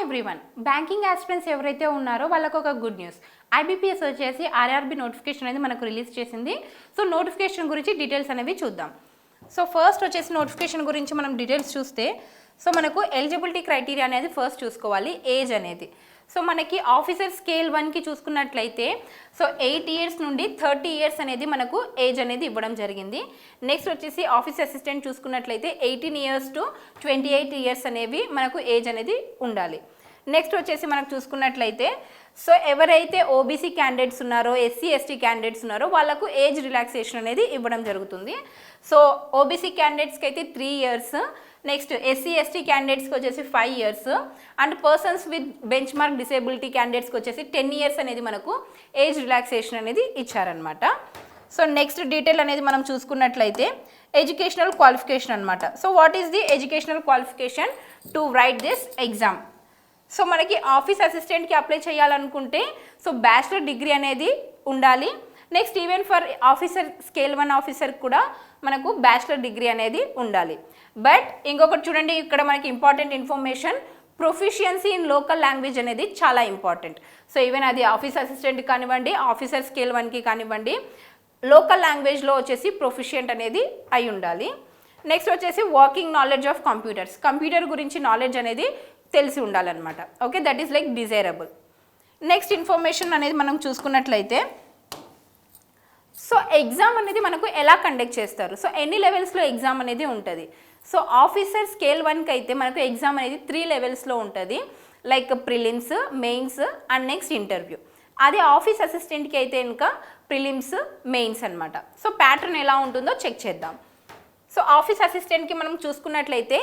Everyone, banking aspirants ఎవరైతే ఉన్నారో వాళ్ళకు ఒక గుడ్ న్యూస్. ఐబీపీఎస్ వచ్చేసి ఆర్ఆర్బీ నోటిఫికేషన్ అనేది మనకు రిలీజ్ చేసింది. సో నోటిఫికేషన్ గురించి డీటెయిల్స్ అనేవి చూద్దాం. సో ఫస్ట్ వచ్చేసి నోటిఫికేషన్ గురించి మనం డీటెయిల్స్ చూస్తే, సో మనకు ఎలిజిబిలిటీ క్రైటీరియా అనేది ఫస్ట్ చూసుకోవాలి, ఏజ్ అనేది. సో మనకి ఆఫీసర్ స్కేల్ 1కి చూసుకున్నట్లయితే సో 8 ఇయర్స్ నుండి 30 ఇయర్స్ అనేది మనకు ఏజ్ అనేది ఇవ్వడం జరిగింది. నెక్స్ట్ వచ్చేసి ఆఫీస్ అసిస్టెంట్ చూసుకున్నట్లయితే 18 ఇయర్స్ టు 28 ఇయర్స్ అనేవి మనకు ఏజ్ అనేది ఉండాలి. నెక్స్ట్ వచ్చేసి మనకు చూసుకున్నట్లయితే సో ఎవరైతే ఓబీసీ క్యాండిడేట్స్ ఉన్నారో, ఎస్సీ ఎస్టీ క్యాండిడేట్స్ ఉన్నారో వాళ్ళకు ఏజ్ రిలాక్సేషన్ అనేది ఇవ్వడం జరుగుతుంది. సో ఓబీసీ క్యాండిడేట్స్కి అయితే 3 ఇయర్స్, నెక్స్ట్ ఎస్సీ ఎస్టీ క్యాండిడేట్స్కి వచ్చేసి 5 years, and persons with benchmark disability క్యాండిడేట్స్కి వచ్చేసి 10 ఇయర్స్ అనేది మనకు ఏజ్ రిలాక్సేషన్ అనేది ఇచ్చారనమాట. సో నెక్స్ట్ డీటెయిల్ అనేది మనం చూసుకున్నట్లయితే ఎడ్యుకేషనల్ క్వాలిఫికేషన్ అనమాట. So what is the educational qualification to right this exam? So మనకి ఆఫీస్ అసిస్టెంట్కి అప్లై చేయాలనుకుంటే సో బ్యాచిలర్ డిగ్రీ అనేది ఉండాలి. Next even for officer scale 1 officer కూడా మనకు బ్యాచిలర్ డిగ్రీ అనేది ఉండాలి. బట్ ఇంకొకటి చూడండి, ఇక్కడ మనకి important information, proficiency in local language అనేది చాలా ఇంపార్టెంట్. సో ఈవెన్ అది ఆఫీస్ అసిస్టెంట్కి కానివ్వండి, ఆఫీసర్ స్కేల్ 1కి కానివ్వండి, లోకల్ లాంగ్వేజ్లో వచ్చేసి ప్రొఫిషియంట్ అనేది అయి ఉండాలి. నెక్స్ట్ వచ్చేసి working knowledge of computers, computer గురించి నాలెడ్జ్ అనేది తెలిసి ఉండాలన్నమాట. Okay, that is like desirable. Next information అనేది మనం చూసుకున్నట్లయితే సో ఎగ్జామ్ అనేది మనకు ఎలా కండక్ట్ చేస్తారు, సో ఎన్ని లెవెల్స్లో ఎగ్జామ్ అనేది ఉంటుంది. సో ఆఫీసర్ స్కేల్ 1కి అయితే మనకు ఎగ్జామ్ అనేది 3 లెవెల్స్లో ఉంటుంది, like prelims, mains and next interview. అది ఆఫీస్ అసిస్టెంట్కి అయితే ఇంకా ప్రిలిమ్స్, మెయిన్స్ అనమాట. సో ప్యాటర్న్ ఎలా ఉంటుందో చెక్ చేద్దాం. సో ఆఫీస్ అసిస్టెంట్కి మనం చూసుకున్నట్లయితే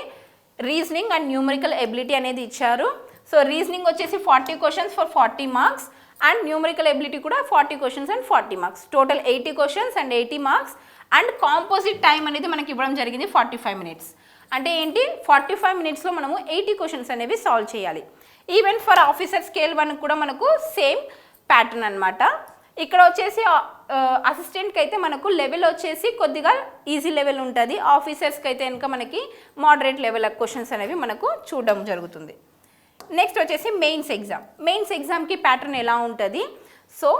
రీజనింగ్ అండ్ న్యూమరికల్ ఎబిలిటీ అనేది ఇచ్చారు. సో రీజనింగ్ వచ్చేసి 40 questions for 40 marks and numerical ability కూడా 40 questions and 40 marks, total 80 questions and 80 marks. And composite time అనేది మనకి ఇవ్వడం జరిగింది 45 మినిట్స్. అంటే ఏంటి, 45 మినిట్స్లో మనము 80 క్వశ్చన్స్ అనేవి సాల్వ్ చేయాలి. ఈవెన్ ఫర్ ఆఫీసర్ స్కేల్ 1 కూడా మనకు సేమ్ ప్యాటర్న్ అనమాట. ఇక్కడ వచ్చేసి అసిస్టెంట్కి అయితే మనకు లెవెల్ వచ్చేసి కొద్దిగా ఈజీ లెవెల్ ఉంటుంది, ఆఫీసర్స్కి అయితే కనుక మనకి మోడరేట్ లెవెల్ క్వశ్చన్స్ అనేవి మనకు చూడడం జరుగుతుంది. నెక్స్ట్ వచ్చేసి మెయిన్స్ ఎగ్జామ్. మెయిన్స్ ఎగ్జామ్కి ప్యాటర్న్ ఎలా ఉంటుంది, so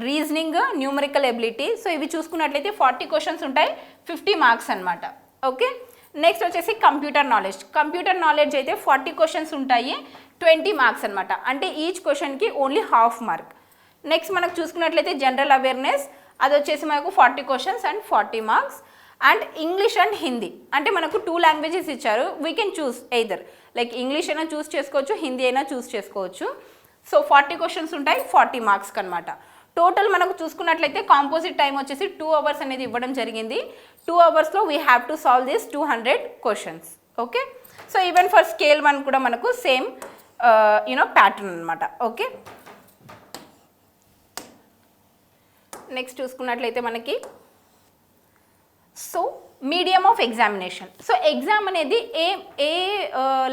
reasoning, numerical ability, so ఇవి చూసుకున్నట్లయితే 40 క్వశ్చన్స్ ఉంటాయి, 50 మార్క్స్ అనమాట. ఓకే, నెక్స్ట్ వచ్చేసి కంప్యూటర్ నాలెడ్జ్. కంప్యూటర్ నాలెడ్జ్ అయితే 40 క్వశ్చన్స్ ఉంటాయి, 20 మార్క్స్ అనమాట. అంటే ఈచ్ క్వశ్చన్కి ఓన్లీ హాఫ్ మార్క్. నెక్స్ట్ మనకు చూసుకున్నట్లయితే జనరల్ అవేర్నెస్, అది వచ్చేసి మనకు 40 questions and 40 marks. And English and Hindi, అంటే మనకు 2 లాంగ్వేజెస్ ఇచ్చారు, we can choose either, like English అయినా చూస్ చేసుకోవచ్చు, హిందీ అయినా చూస్ చేసుకోవచ్చు. సో 40 క్వశ్చన్స్ ఉంటాయి, 40 మార్క్స్కి అనమాట. టోటల్ మనకు చూసుకున్నట్లయితే కాంపోజిట్ టైం వచ్చేసి 2 అవర్స్ అనేది ఇవ్వడం జరిగింది. 2 అవర్స్లో we have to solve this 200 questions. Okay, so even for scale 1 కూడా మనకు సేమ్ ప్యాటర్న్ అనమాట. ఓకే, నెక్స్ట్ చూసుకున్నట్లయితే మనకి so medium of examination. So exam అనేది ఏ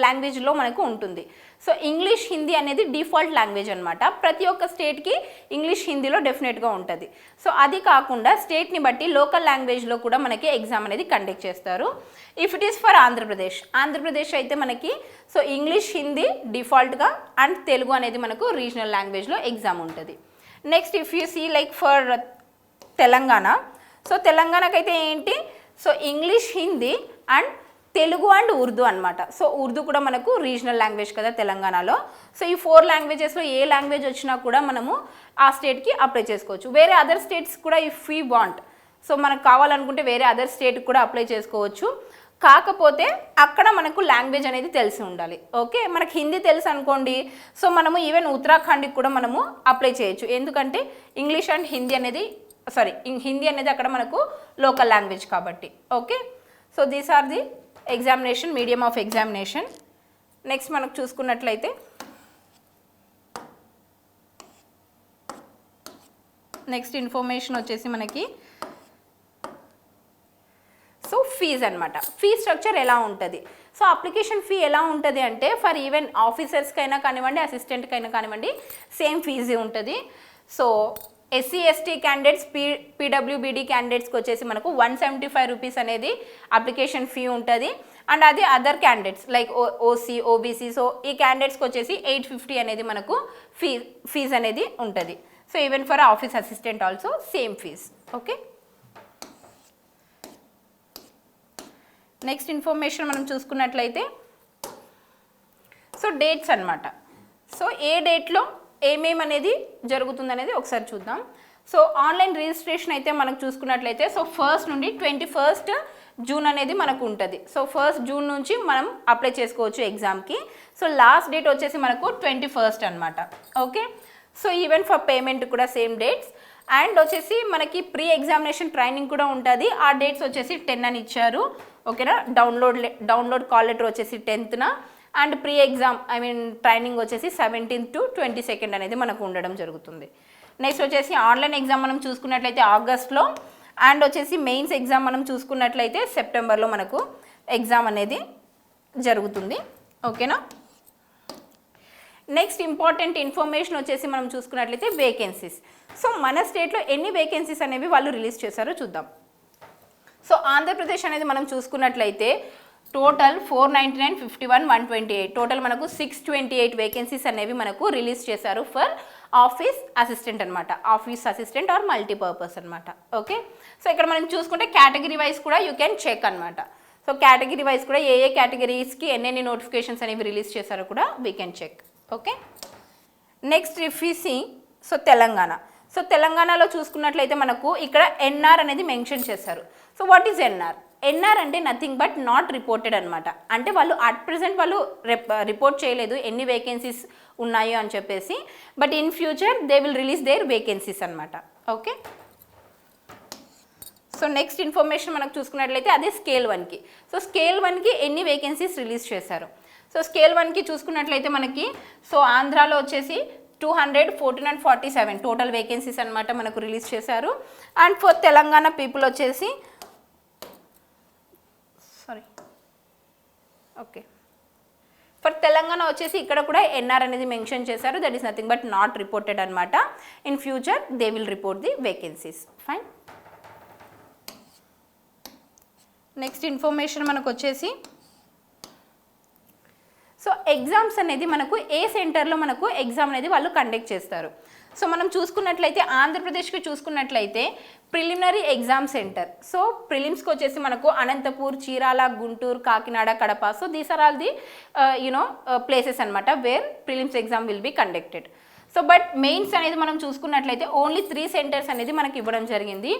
లాంగ్వేజ్లో మనకు ఉంటుంది. సో ఇంగ్లీష్, హిందీ అనేది డిఫాల్ట్ లాంగ్వేజ్ అనమాట. ప్రతి ఒక్క స్టేట్కి ఇంగ్లీష్, హిందీలో డెఫినెట్గా ఉంటుంది. సో అది కాకుండా స్టేట్ని బట్టి లోకల్ లాంగ్వేజ్లో కూడా మనకి ఎగ్జామ్ అనేది కండక్ట్ చేస్తారు. If it is for Andhra Pradesh అయితే మనకి సో ఇంగ్లీష్, హిందీ డిఫాల్ట్గా అండ్ తెలుగు అనేది మనకు రీజనల్ లాంగ్వేజ్లో ఎగ్జామ్ ఉంటుంది. Next if you see like for Telangana, so తెలంగాణకైతే ఏంటి, so English, Hindi and Telugu and Urdu అనమాట. సో ఉర్దూ కూడా మనకు రీజనల్ లాంగ్వేజ్ కదా తెలంగాణలో. సో ఈ 4 లాంగ్వేజెస్లో ఏ లాంగ్వేజ్ వచ్చినా కూడా మనము ఆ స్టేట్కి అప్లై చేసుకోవచ్చు. వేరే అదర్ స్టేట్స్ కూడా ఇఫ్ వీ వాంట్, సో మనకు కావాలనుకుంటే వేరే అదర్ స్టేట్కి కూడా అప్లై చేసుకోవచ్చు. కాకపోతే అక్కడ మనకు లాంగ్వేజ్ అనేది తెలిసి ఉండాలి. ఓకే, మనకు హిందీ తెలుసు అనుకోండి, సో మనము ఈవెన్ ఉత్తరాఖండ్కి కూడా మనము అప్లై చేయొచ్చు, ఎందుకంటే ఇంగ్లీష్ అండ్ హిందీ అనేది హిందీ అనేది అక్కడ మనకు లోకల్ లాంగ్వేజ్ కాబట్టి. Okay, so these are the examination, medium of examination. Next మనకు చూసుకున్నట్లయితే నెక్స్ట్ ఇన్ఫర్మేషన్ వచ్చేసి మనకి సో ఫీజ్ అనమాట. ఫీ స్ట్రక్చర్ ఎలా ఉంటుంది, సో అప్లికేషన్ ఫీ ఎలా ఉంటుంది అంటే ఫర్ ఈవెన్ ఆఫీసర్స్కి అయినా కానివ్వండి, అసిస్టెంట్కి అయినా కానివ్వండి సేమ్ ఫీజే ఉంటుంది. సో ఎస్సీ ఎస్టీ క్యాండిడేట్స్, పీడబ్ల్యూబీడీ క్యాండిడేట్స్కి వచ్చేసి మనకు 175 రూపీస్ అనేది అప్లికేషన్ ఫీ ఉంటుంది. అండ్ అది other candidates like OC OBC, so ఈ క్యాండిడేట్స్కి వచ్చేసి 850 అనేది మనకు ఫీజ్ అనేది ఉంటుంది. So even for office assistant also same fees. Okay, next information మనం చూసుకున్నట్లయితే సో డేట్స్ అన్నమాట. సో ఏ డేట్లో ఏమేమి అనేది జరుగుతుందనేది ఒకసారి చూద్దాం. సో ఆన్లైన్ రిజిస్ట్రేషన్ అయితే మనకు చూసుకున్నట్లయితే సో 1st నుండి 21st జూన్ అనేది మనకు ఉంటుంది. సో 1st జూన్ నుంచి మనం అప్లై చేసుకోవచ్చు ఎగ్జామ్కి. సో లాస్ట్ డేట్ వచ్చేసి మనకు 21st అనమాట. Okay, so even for payment కూడా సేమ్ డేట్స్. అండ్ వచ్చేసి మనకి ప్రీ ఎగ్జామినేషన్ ట్రైనింగ్ కూడా ఉంటుంది. ఆ డేట్స్ వచ్చేసి 10 అని ఇచ్చారు. ఓకేనా, డౌన్లోడ్ కాల్ లెటర్ వచ్చేసి 10th and pre exam training వచ్చేసి 17th to 22nd అనేది మనకు ఉండడం జరుగుతుంది. నెక్స్ట్ వచ్చేసి ఆన్లైన్ ఎగ్జామ్ మనం చూసుకున్నట్లయితే ఆగస్ట్లో, అండ్ వచ్చేసి మెయిన్స్ ఎగ్జామ్ మనం చూసుకున్నట్లయితే సెప్టెంబర్లో మనకు ఎగ్జామ్ అనేది జరుగుతుంది. ఓకేనా, నెక్స్ట్ ఇంపార్టెంట్ ఇన్ఫర్మేషన్ వచ్చేసి మనం చూసుకున్నట్లయితే వేకెన్సీస్. సో మన స్టేట్లో ఎన్ని వేకెన్సీస్ అనేవి వాళ్ళు రిలీజ్ చేశారో చూద్దాం. సో ఆంధ్రప్రదేశ్ అనేది మనం చూసుకున్నట్లయితే టోటల్ 499, 51, 128 టోటల్ మనకు 628 వేకెన్సీస్ అనేవి మనకు రిలీజ్ చేశారు ఫర్ ఆఫీస్ అసిస్టెంట్ అనమాట. ఆఫీస్ అసిస్టెంట్ ఆర్ మల్టీపర్పస్ అనమాట. ఓకే, సో ఇక్కడ మనం చూసుకుంటే కేటగిరీ వైజ్ కూడా యూ కెన్ చెక్ అనమాట. సో కేటగిరీ వైజ్ కూడా ఏ కేటగిరీస్కి ఎన్నెన్ని నోటిఫికేషన్స్ అనేవి రిలీజ్ చేశారో కూడా we can check. Okay, next if you see so Telangana. So తెలంగాణలో చూసుకున్నట్లయితే మనకు ఇక్కడ ఎన్ఆర్ అనేది మెన్షన్ చేశారు. So what is NR? NR అంటే నథింగ్ బట్ నాట్ రిపోర్టెడ్ అనమాట. అంటే వాళ్ళు అట్ ప్రెసెంట్ వాళ్ళు రిపోర్ట్ చేయలేదు ఎన్ని వేకెన్సీస్ ఉన్నాయో అని చెప్పేసి, but in future they will release their vacancies అనమాట. ఓకే, సో నెక్స్ట్ ఇన్ఫర్మేషన్ మనకు చూసుకున్నట్లయితే అదే స్కేల్ 1కి. సో స్కేల్ 1కి ఎన్ని వేకెన్సీస్ రిలీజ్ చేశారు? సో స్కేల్ 1కి చూసుకున్నట్లయితే మనకి సో ఆంధ్రాలో వచ్చేసి 200, 14 and 47 టోటల్ వేకెన్సీస్ అనమాట మనకు రిలీజ్ చేశారు. అండ్ ఫర్ తెలంగాణ పీపుల్ వచ్చేసి ఓకే ఫర్ తెలంగాణ వచ్చేసి ఇక్కడ కూడా ఎన్ఆర్ అనేది మెన్షన్ చేశారు. That is nothing but not reported అనమాట. In future they will report the vacancies. Fine, next information మనకు వచ్చేసి సో ఎగ్జామ్స్ అనేది మనకు ఏ సెంటర్లో మనకు ఎగ్జామ్ అనేది వాళ్ళు కండక్ట్ చేస్తారు. సో మనం చూసుకున్నట్లయితే ఆంధ్రప్రదేశ్కి చూసుకున్నట్లయితే ప్రిలిమినరీ ఎగ్జామ్ సెంటర్. సో ప్రిలిమ్స్కి వచ్చేసి మనకు Anantapur, Chirala, Guntur, Kakinada, Kadapa. So these are all the places అనమాట where prelims exam will be conducted. So but mains అనేది మనం చూసుకున్నట్లయితే ఓన్లీ 3 సెంటర్స్ అనేది మనకి ఇవ్వడం జరిగింది,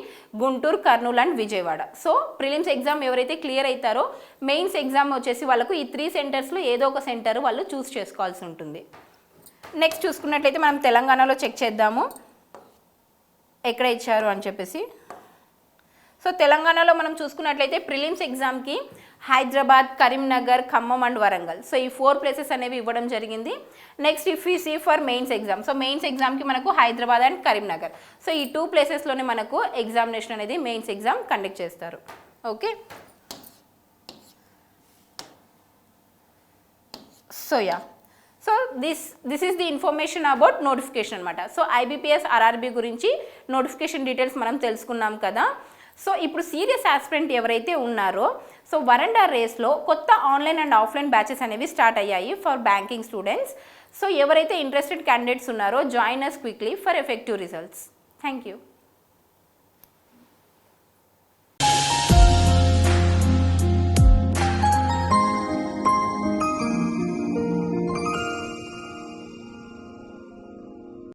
Guntur, Kurnool and Vijayawada. So prelims exam ఎవరైతే క్లియర్ అవుతారో మెయిన్స్ ఎగ్జామ్ వచ్చేసి వాళ్ళకు ఈ 3 సెంటర్స్లో ఏదో ఒక సెంటర్ వాళ్ళు చూస్ చేసుకోవాల్సి ఉంటుంది. నెక్స్ట్ చూసుకున్నట్లయితే మనం తెలంగాణలో చెక్ చేద్దాము ఎక్కడ ఇచ్చారు అని చెప్పేసి. సో తెలంగాణలో మనం చూసుకున్నట్లయితే ప్రిలిమ్స్ ఎగ్జామ్కి హైదరాబాద్, కరీంనగర్, ఖమ్మం అండ్ వరంగల్. సో ఈ 4 ప్లేసెస్ అనేవి ఇవ్వడం జరిగింది. Next if you see for mains exam. So mains ఎగ్జామ్కి మనకు హైదరాబాద్ అండ్ కరీంనగర్. సో ఈ 2 ప్లేసెస్లోనే మనకు ఎగ్జామినేషన్ అనేది మెయిన్స్ ఎగ్జామ్ కండక్ట్ చేస్తారు. Okay, so yeah, so this is the information about notification అనమాట. సో ఐబీపీఎస్ ఆర్ఆర్బీ గురించి నోటిఫికేషన్ డీటెయిల్స్ మనం తెలుసుకున్నాం కదా. సో ఇప్పుడు సీరియస్ ఆస్పిరెంట్ ఎవరైతే ఉన్నారో సో వరండా రేస్లో కొత్త ఆన్లైన్ అండ్ ఆఫ్లైన్ బ్యాచెస్ అనేవి స్టార్ట్ అయ్యాయి ఫర్ బ్యాంకింగ్ స్టూడెంట్స్. సో ఎవరైతే ఇంట్రెస్టెడ్ క్యాండిడేట్స్ ఉన్నారో join us quickly for effective results. Thank you.